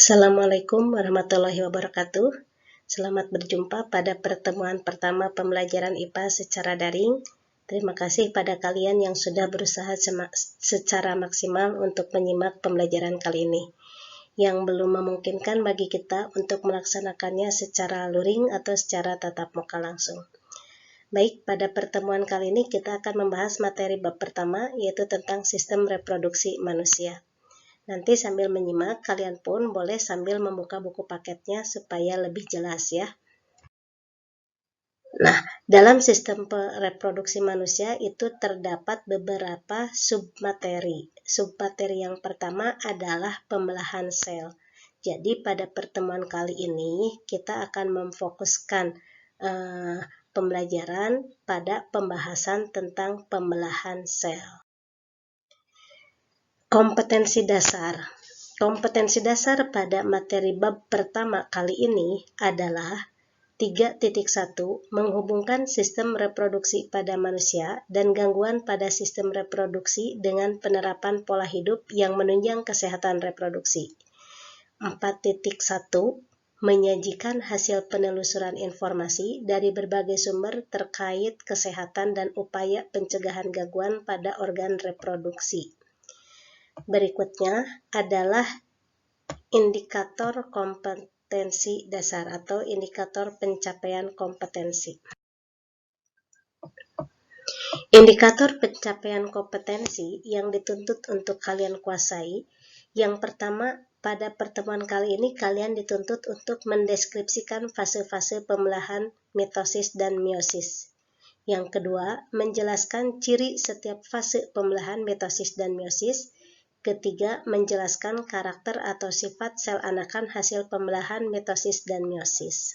Assalamualaikum warahmatullahi wabarakatuh. Selamat berjumpa pada pertemuan pertama pembelajaran IPA secara daring. Terima kasih pada kalian yang sudah berusaha secara maksimal untuk menyimak pembelajaran kali ini. Yang belum memungkinkan bagi kita untuk melaksanakannya secara luring atau secara tatap muka langsung. Baik, pada pertemuan kali ini kita akan membahas materi bab pertama, yaitu tentang sistem reproduksi manusia. Nanti sambil menyimak, kalian pun boleh sambil membuka buku paketnya supaya lebih jelas ya. Nah, dalam sistem reproduksi manusia itu terdapat beberapa submateri. Submateri yang pertama adalah pembelahan sel. Jadi pada pertemuan kali ini kita akan memfokuskan pembelajaran pada pembahasan tentang pembelahan sel. Kompetensi dasar. Kompetensi dasar pada materi bab pertama kali ini adalah 3.1 menghubungkan sistem reproduksi pada manusia dan gangguan pada sistem reproduksi dengan penerapan pola hidup yang menunjang kesehatan reproduksi. 4.1 menyajikan hasil penelusuran informasi dari berbagai sumber terkait kesehatan dan upaya pencegahan gangguan pada organ reproduksi. Berikutnya adalah indikator kompetensi dasar atau indikator pencapaian kompetensi. Indikator pencapaian kompetensi yang dituntut untuk kalian kuasai, yang pertama pada pertemuan kali ini kalian dituntut untuk mendeskripsikan fase-fase pembelahan mitosis dan meiosis. Yang kedua, menjelaskan ciri setiap fase pembelahan mitosis dan meiosis. Ketiga, menjelaskan karakter atau sifat sel anakan hasil pembelahan mitosis dan meiosis.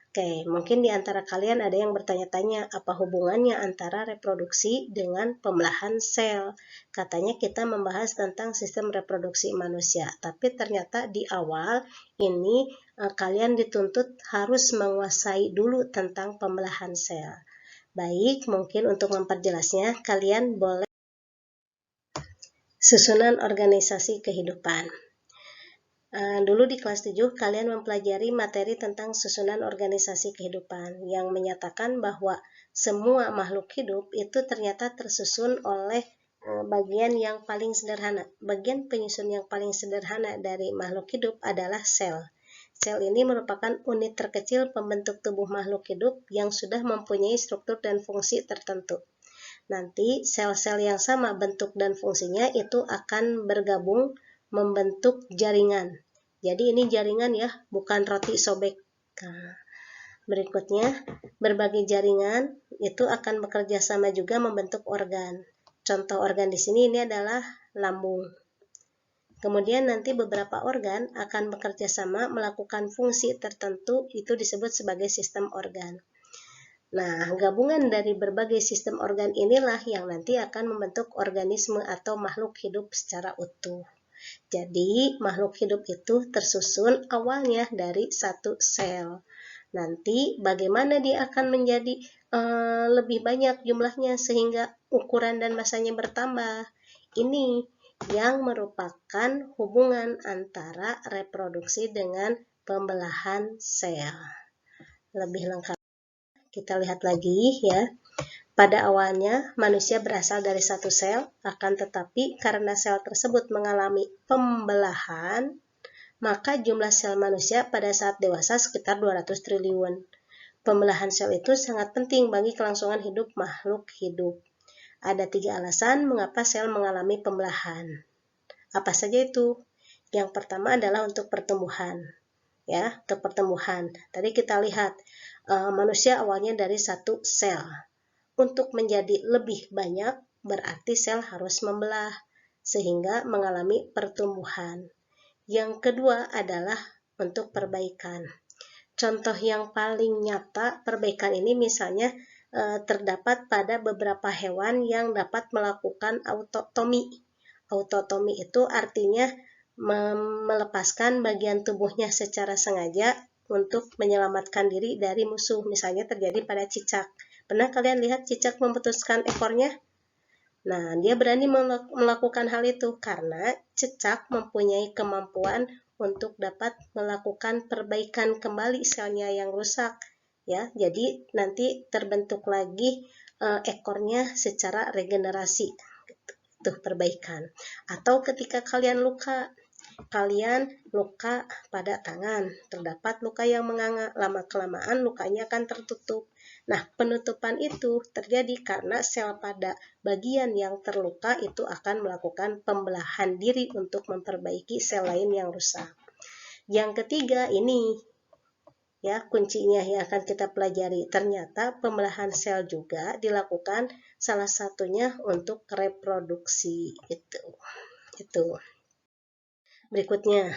Oke, mungkin di antara kalian ada yang bertanya-tanya apa hubungannya antara reproduksi dengan pembelahan sel. Katanya kita membahas tentang sistem reproduksi manusia, tapi ternyata di awal ini kalian dituntut harus menguasai dulu tentang pembelahan sel. Baik, mungkin untuk memperjelasnya kalian boleh susunan organisasi kehidupan. Dulu di kelas 7 kalian mempelajari materi tentang susunan organisasi kehidupan yang menyatakan bahwa semua makhluk hidup itu ternyata tersusun oleh bagian yang paling sederhana. Bagian penyusun yang paling sederhana dari makhluk hidup adalah sel. Sel ini merupakan unit terkecil pembentuk tubuh makhluk hidup yang sudah mempunyai struktur dan fungsi tertentu. Nanti sel-sel yang sama bentuk dan fungsinya itu akan bergabung membentuk jaringan. Jadi ini jaringan ya, bukan roti sobek. Nah, berikutnya, berbagai jaringan itu akan bekerja sama juga membentuk organ. Contoh organ di sini ini adalah lambung. Kemudian nanti beberapa organ akan bekerja sama melakukan fungsi tertentu, itu disebut sebagai sistem organ. Nah, gabungan dari berbagai sistem organ inilah yang nanti akan membentuk organisme atau makhluk hidup secara utuh. Jadi, makhluk hidup itu tersusun awalnya dari satu sel. Nanti, bagaimana dia akan menjadi lebih banyak jumlahnya sehingga ukuran dan masanya bertambah. Ini yang merupakan hubungan antara reproduksi dengan pembelahan sel. Lebih lengkap kita lihat lagi ya. Pada awalnya manusia berasal dari satu sel, akan tetapi karena sel tersebut mengalami pembelahan, maka jumlah sel manusia pada saat dewasa sekitar 200 triliun. Pembelahan sel itu sangat penting bagi kelangsungan hidup makhluk hidup. Ada 3 alasan mengapa sel mengalami pembelahan. Apa saja itu? Yang pertama adalah untuk pertumbuhan. Ya, untuk pertumbuhan. Tadi kita lihat manusia awalnya dari satu sel. Untuk menjadi lebih banyak berarti sel harus membelah sehingga mengalami pertumbuhan. Yang kedua adalah untuk perbaikan. Contoh yang paling nyata perbaikan ini misalnya terdapat pada beberapa hewan yang dapat melakukan autotomi. Autotomi itu artinya melepaskan bagian tubuhnya secara sengaja untuk menyelamatkan diri dari musuh. Misalnya terjadi pada cicak. Pernah kalian lihat cicak memutuskan ekornya? Nah, dia berani melakukan hal itu karena cicak mempunyai kemampuan untuk dapat melakukan perbaikan kembali selnya yang rusak, ya. Jadi nanti terbentuk lagi ekornya secara regenerasi, itu perbaikan. Atau ketika kalian luka pada tangan, terdapat luka yang menganga, lama-kelamaan lukanya akan tertutup. Nah, penutupan itu terjadi karena sel pada bagian yang terluka itu akan melakukan pembelahan diri untuk memperbaiki sel lain yang rusak. Yang ketiga ini, ya, kuncinya yang akan kita pelajari. Ternyata pembelahan sel juga dilakukan salah satunya untuk reproduksi. Itu. Berikutnya,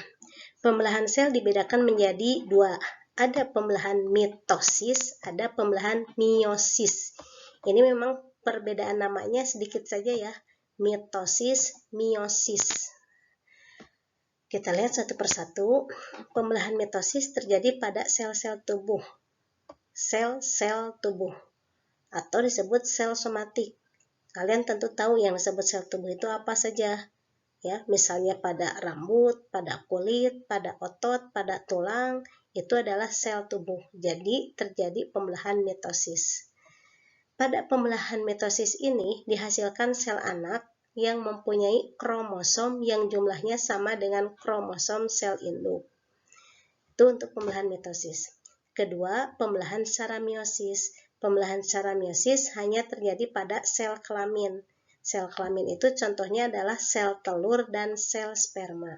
pembelahan sel dibedakan menjadi dua. Ada pembelahan mitosis, ada pembelahan meiosis. Ini memang perbedaan namanya sedikit saja ya, mitosis, meiosis. Kita lihat satu persatu. Pembelahan mitosis terjadi pada sel-sel tubuh. Sel-sel tubuh. Atau disebut sel somatik. Kalian tentu tahu yang disebut sel tubuh itu apa saja. Ya, misalnya pada rambut, pada kulit, pada otot, pada tulang, itu adalah sel tubuh. Jadi terjadi pembelahan mitosis. Pada pembelahan mitosis ini dihasilkan sel anak yang mempunyai kromosom yang jumlahnya sama dengan kromosom sel induk. Itu untuk pembelahan mitosis. Kedua, pembelahan secara meiosis. Pembelahan secara meiosis hanya terjadi pada sel kelamin. Sel kelamin itu contohnya adalah sel telur dan sel sperma.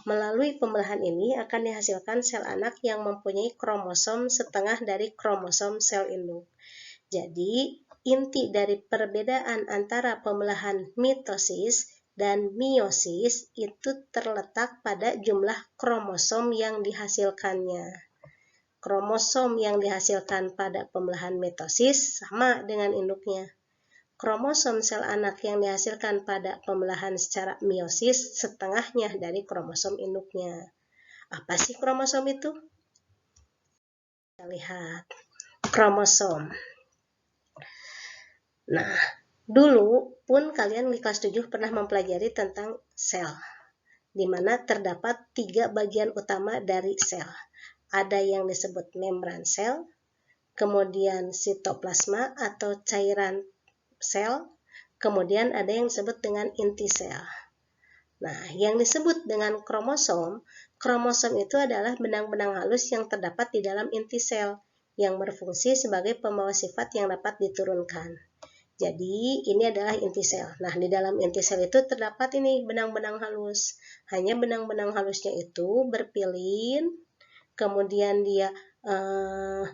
Melalui pembelahan ini akan dihasilkan sel anak yang mempunyai kromosom setengah dari kromosom sel induk. Jadi, inti dari perbedaan antara pembelahan mitosis dan meiosis itu terletak pada jumlah kromosom yang dihasilkannya. Kromosom yang dihasilkan pada pembelahan mitosis sama dengan induknya. Kromosom sel anak yang dihasilkan pada pembelahan secara meiosis setengahnya dari kromosom induknya. Apa sih kromosom itu? Kita lihat. Kromosom. Nah, dulu pun kalian di kelas 7 pernah mempelajari tentang sel, di mana terdapat 3 bagian utama dari sel. Ada yang disebut membran sel, kemudian sitoplasma atau cairan sel, kemudian ada yang disebut dengan inti sel. Nah, yang disebut dengan kromosom itu adalah benang-benang halus yang terdapat di dalam inti sel, yang berfungsi sebagai pembawa sifat yang dapat diturunkan. Jadi, ini adalah inti sel. Nah, di dalam inti sel itu terdapat ini benang-benang halus. Hanya benang-benang halusnya itu berpilin, kemudian dia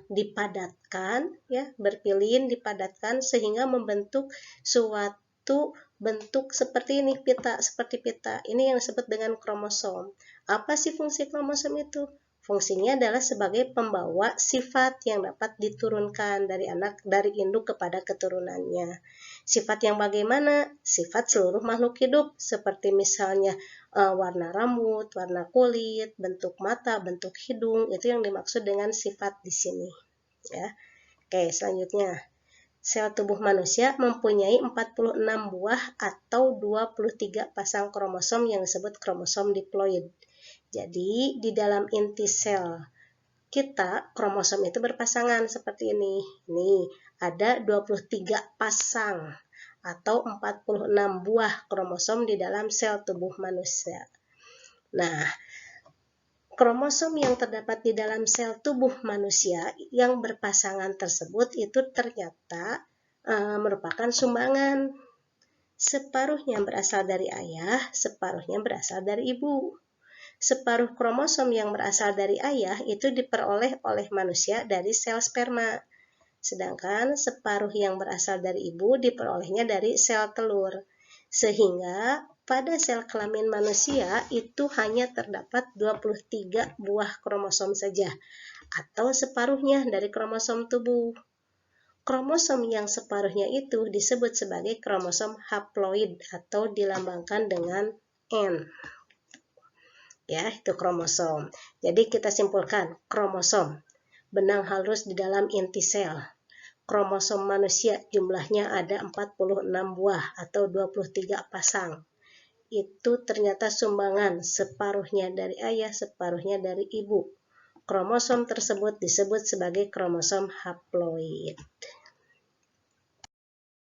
dipadatkan, ya, berpilin, dipadatkan sehingga membentuk suatu bentuk seperti ini, seperti pita. Ini yang disebut dengan kromosom. Apa sih fungsi kromosom itu? Fungsinya adalah sebagai pembawa sifat yang dapat diturunkan dari induk kepada keturunannya. Sifat yang bagaimana? Sifat seluruh makhluk hidup, seperti misalnya warna rambut, warna kulit, bentuk mata, bentuk hidung, itu yang dimaksud dengan sifat di sini. Ya. Oke, selanjutnya. Sel tubuh manusia mempunyai 46 buah atau 23 pasang kromosom yang disebut kromosom diploid. Jadi, di dalam inti sel kita, kromosom itu berpasangan seperti ini. Nih, ada 23 pasang atau 46 buah kromosom di dalam sel tubuh manusia. Nah, kromosom yang terdapat di dalam sel tubuh manusia yang berpasangan tersebut itu ternyata merupakan sumbangan. Separuhnya berasal dari ayah, separuhnya berasal dari ibu. Separuh kromosom yang berasal dari ayah itu diperoleh oleh manusia dari sel sperma. Sedangkan separuh yang berasal dari ibu diperolehnya dari sel telur. Sehingga pada sel kelamin manusia itu hanya terdapat 23 buah kromosom saja, atau separuhnya dari kromosom tubuh. Kromosom yang separuhnya itu disebut sebagai kromosom haploid atau dilambangkan dengan N. Ya, itu kromosom. Jadi kita simpulkan, kromosom, benang halus di dalam inti sel. Kromosom manusia jumlahnya ada 46 buah atau 23 pasang. itu ternyata sumbangan, separuhnya dari ayah, separuhnya dari ibu. Kromosom tersebut disebut sebagai kromosom haploid.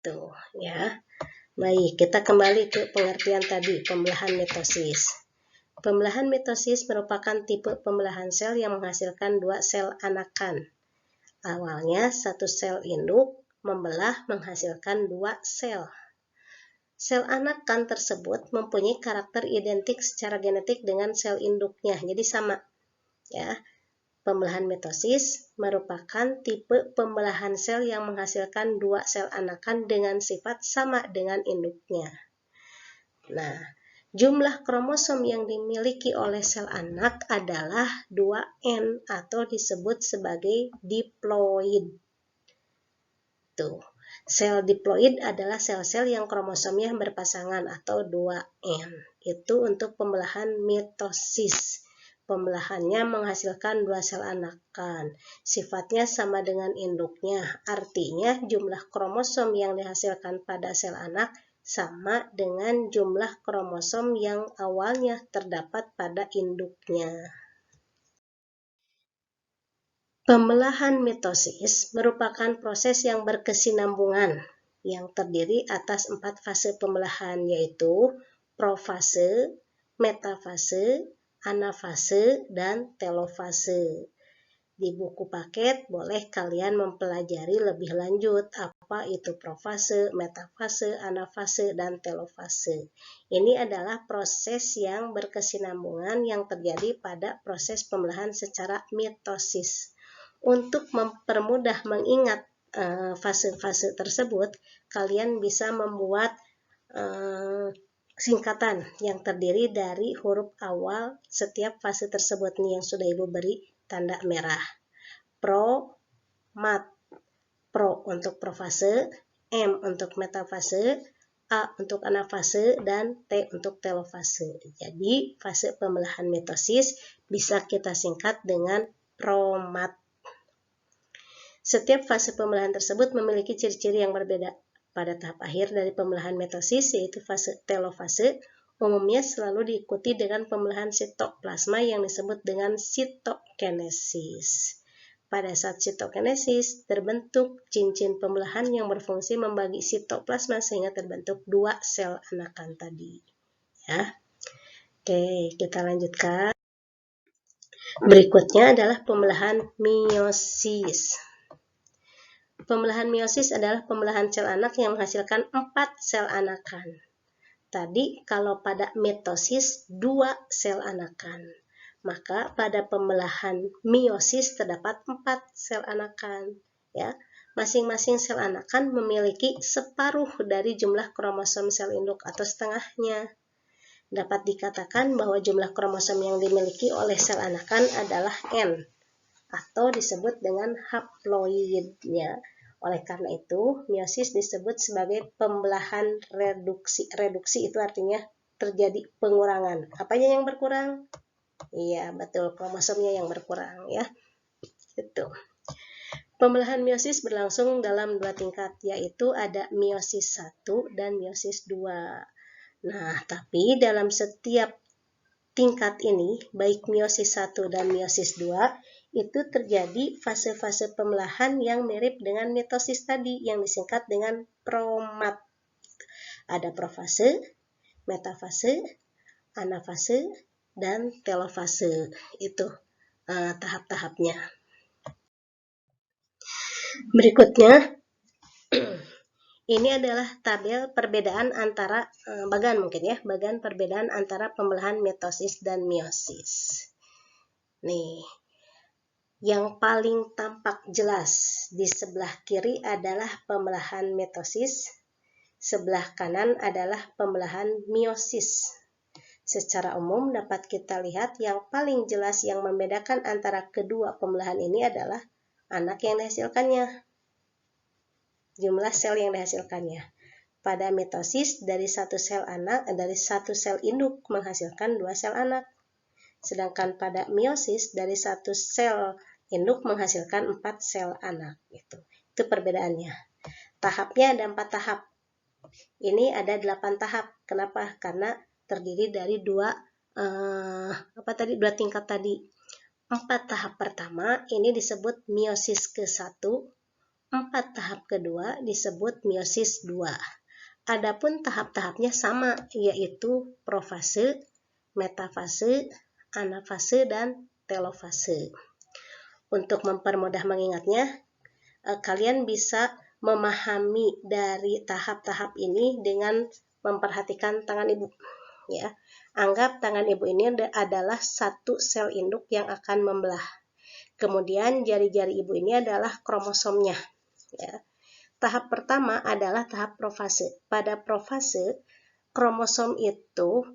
Tuh, ya. Baik, kita kembali ke pengertian tadi, pembelahan mitosis. Pembelahan mitosis merupakan tipe pembelahan sel yang menghasilkan dua sel anakan. Awalnya, satu sel induk membelah menghasilkan dua sel. Sel anakan tersebut mempunyai karakter identik secara genetik dengan sel induknya, jadi sama. Ya, pembelahan mitosis merupakan tipe pembelahan sel yang menghasilkan dua sel anakan dengan sifat sama dengan induknya. Nah, jumlah kromosom yang dimiliki oleh sel anak adalah 2N atau disebut sebagai diploid. Tuh. Sel diploid adalah sel-sel yang kromosomnya berpasangan atau 2N. Itu untuk pembelahan mitosis. Pembelahannya menghasilkan dua sel anakan. Sifatnya sama dengan induknya. Artinya jumlah kromosom yang dihasilkan pada sel anak sama dengan jumlah kromosom yang awalnya terdapat pada induknya. Pembelahan mitosis merupakan proses yang berkesinambungan yang terdiri atas 4 fase pembelahan, yaitu profase, metafase, anafase, dan telofase. Di buku paket boleh kalian mempelajari lebih lanjut apa itu profase, metafase, anafase, dan telofase. Ini adalah proses yang berkesinambungan yang terjadi pada proses pembelahan secara mitosis. Untuk mempermudah mengingat fase-fase tersebut, kalian bisa membuat singkatan yang terdiri dari huruf awal setiap fase tersebut nih yang sudah Ibu beri tanda merah. Pro, mat, pro untuk profase, M untuk metafase, A untuk anafase, dan T untuk telofase. Jadi fase pembelahan mitosis bisa kita singkat dengan promat. Setiap fase pembelahan tersebut memiliki ciri-ciri yang berbeda. Pada tahap akhir dari pembelahan mitosis, yaitu fase telofase, umumnya selalu diikuti dengan pembelahan sitoplasma yang disebut dengan sitokinesis. Pada saat sitokinesis, terbentuk cincin pembelahan yang berfungsi membagi sitoplasma sehingga terbentuk dua sel anakan tadi. Ya. Oke, kita lanjutkan. Berikutnya adalah pembelahan meiosis. Pembelahan meiosis adalah pembelahan sel anak yang menghasilkan 4 sel anakan. Tadi kalau pada mitosis 2 sel anakan. Maka pada pembelahan meiosis terdapat 4 sel anakan. Ya, masing-masing sel anakan memiliki separuh dari jumlah kromosom sel induk atau setengahnya. Dapat dikatakan bahwa jumlah kromosom yang dimiliki oleh sel anakan adalah N atau disebut dengan haploidnya. Oleh karena itu, meiosis disebut sebagai pembelahan reduksi. Reduksi itu artinya terjadi pengurangan. Apanya yang berkurang? Iya, betul, kromosomnya yang berkurang ya. Itu. Pembelahan meiosis berlangsung dalam 2 tingkat, yaitu ada meiosis 1 dan meiosis 2. Nah, tapi dalam setiap tingkat ini, baik meiosis 1 dan meiosis 2, itu terjadi fase-fase pembelahan yang mirip dengan mitosis tadi yang disingkat dengan promat. Ada profase, metafase, anafase, dan telofase. Itu tahap-tahapnya. Berikutnya, ini adalah tabel perbedaan antara bagan perbedaan antara pembelahan mitosis dan meiosis. Nih, yang paling tampak jelas di sebelah kiri adalah pembelahan mitosis, sebelah kanan adalah pembelahan meiosis. Secara umum dapat kita lihat yang paling jelas yang membedakan antara kedua pembelahan ini adalah anak yang dihasilkannya, jumlah sel yang dihasilkannya. Pada mitosis dari satu sel induk menghasilkan 2 sel anak. Sedangkan pada meiosis dari satu sel induk menghasilkan 4 sel anak. Itu perbedaannya. Tahapnya ada 4 tahap. Ini ada 8 tahap. Kenapa? Karena terdiri dari dua tingkat tadi. 4 tahap pertama ini disebut meiosis ke-1, 4 tahap kedua disebut meiosis 2. Adapun tahap-tahapnya sama, yaitu profase, metafase, anafase, dan telofase. Untuk mempermudah mengingatnya, kalian bisa memahami dari tahap-tahap ini dengan memperhatikan tangan ibu. Ya, anggap tangan ibu ini adalah satu sel induk yang akan membelah. Kemudian jari-jari ibu ini adalah kromosomnya. Ya. Tahap pertama adalah tahap profase. Pada profase, kromosom itu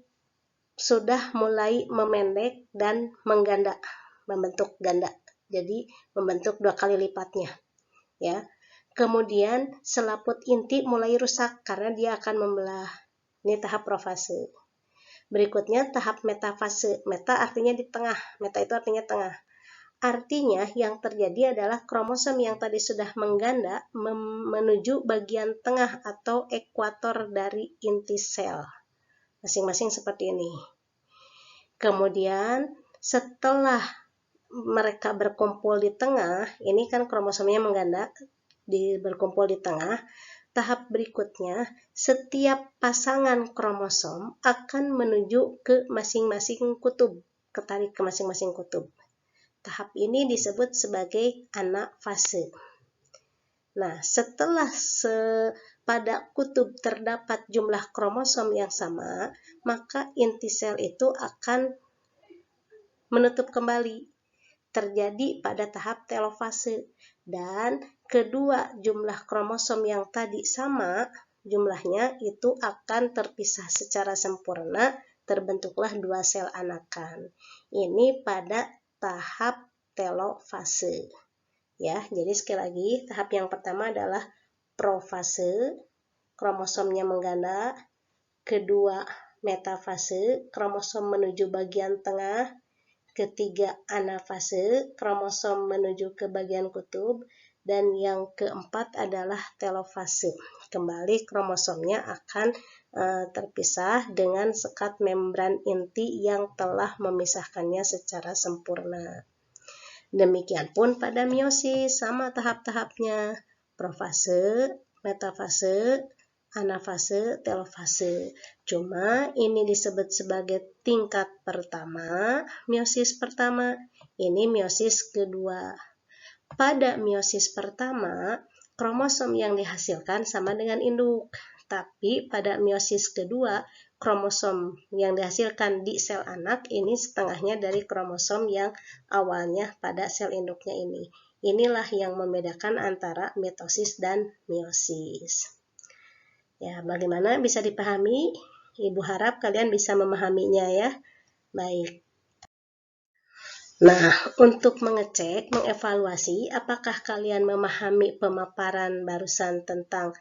sudah mulai memendek dan mengganda, membentuk ganda. Jadi membentuk 2 kali lipatnya. Ya. Kemudian selaput inti mulai rusak karena dia akan membelah. Ini tahap profase. Berikutnya tahap metafase. Meta artinya di tengah. Meta itu artinya tengah. Artinya yang terjadi adalah kromosom yang tadi sudah mengganda menuju bagian tengah atau ekuator dari inti sel. Masing-masing seperti ini. Kemudian setelah mereka berkumpul di tengah, ini kan kromosomnya mengganda, berkumpul di tengah. Tahap berikutnya, setiap pasangan kromosom akan menuju ke masing-masing kutub, ketarik ke masing-masing kutub. Tahap ini disebut sebagai anafase. Nah, setelah pada kutub terdapat jumlah kromosom yang sama, maka inti sel itu akan menutup kembali. Terjadi pada tahap telofase. Dan kedua jumlah kromosom yang tadi sama, jumlahnya itu akan terpisah secara sempurna, terbentuklah 2 sel anakan. Ini pada tahap telofase. Ya, jadi sekali lagi tahap yang pertama adalah profase, kromosomnya mengganda. Kedua, metafase, kromosom menuju bagian tengah. Ketiga, anafase, kromosom menuju ke bagian kutub. Dan yang keempat adalah telofase. Kembali kromosomnya akan terpisah dengan sekat membran inti yang telah memisahkannya secara sempurna. Demikian pun pada meiosis, sama tahap-tahapnya, profase, metafase, anafase, telofase. Cuma ini disebut sebagai tingkat pertama, meiosis pertama, ini meiosis kedua. Pada meiosis pertama, kromosom yang dihasilkan sama dengan induk. Tapi pada meiosis kedua, kromosom yang dihasilkan di sel anak ini setengahnya dari kromosom yang awalnya pada sel induknya ini. Inilah yang membedakan antara mitosis dan meiosis. Ya, bagaimana bisa dipahami? Ibu harap kalian bisa memahaminya ya. Baik. Nah, untuk mengecek, mengevaluasi apakah kalian memahami pemaparan barusan tentang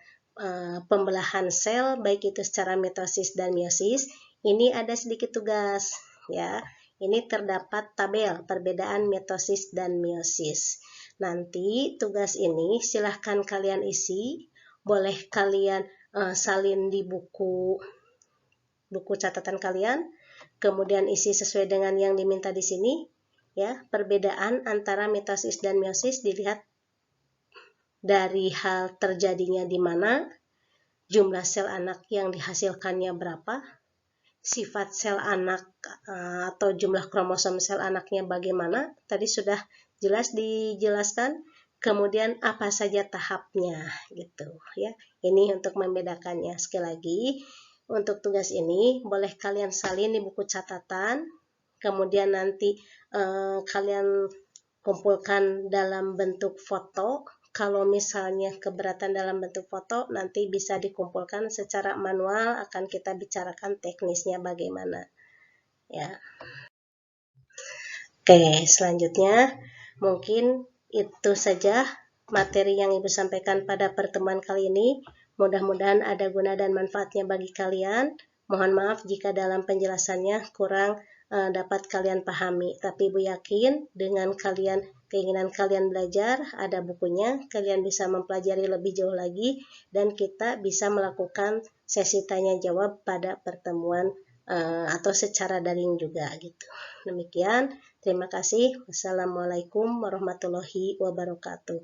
pembelahan sel, baik itu secara mitosis dan meiosis, ini ada sedikit tugas ya. Ini terdapat tabel perbedaan mitosis dan meiosis. Nanti tugas ini silahkan kalian isi, boleh kalian salin di buku catatan kalian, kemudian isi sesuai dengan yang diminta di sini. Ya, perbedaan antara mitosis dan meiosis dilihat dari hal terjadinya di mana, jumlah sel anak yang dihasilkannya berapa, sifat sel anak atau jumlah kromosom sel anaknya bagaimana, tadi sudah jelas dijelaskan, kemudian apa saja tahapnya gitu ya. Ini untuk membedakannya. Sekali lagi, untuk tugas ini boleh kalian salin di buku catatan, kemudian nanti kalian kumpulkan dalam bentuk foto. Kalau misalnya keberatan dalam bentuk foto, nanti bisa dikumpulkan secara manual, akan kita bicarakan teknisnya bagaimana. Ya. Oke, selanjutnya mungkin itu saja materi yang Ibu sampaikan pada pertemuan kali ini. Mudah-mudahan ada guna dan manfaatnya bagi kalian. Mohon maaf jika dalam penjelasannya kurang dapat kalian pahami, tapi Ibu yakin dengan keinginan kalian belajar, ada bukunya, kalian bisa mempelajari lebih jauh lagi, dan kita bisa melakukan sesi tanya jawab pada pertemuan atau secara daring juga gitu. Demikian, terima kasih. Wassalamualaikum warahmatullahi wabarakatuh.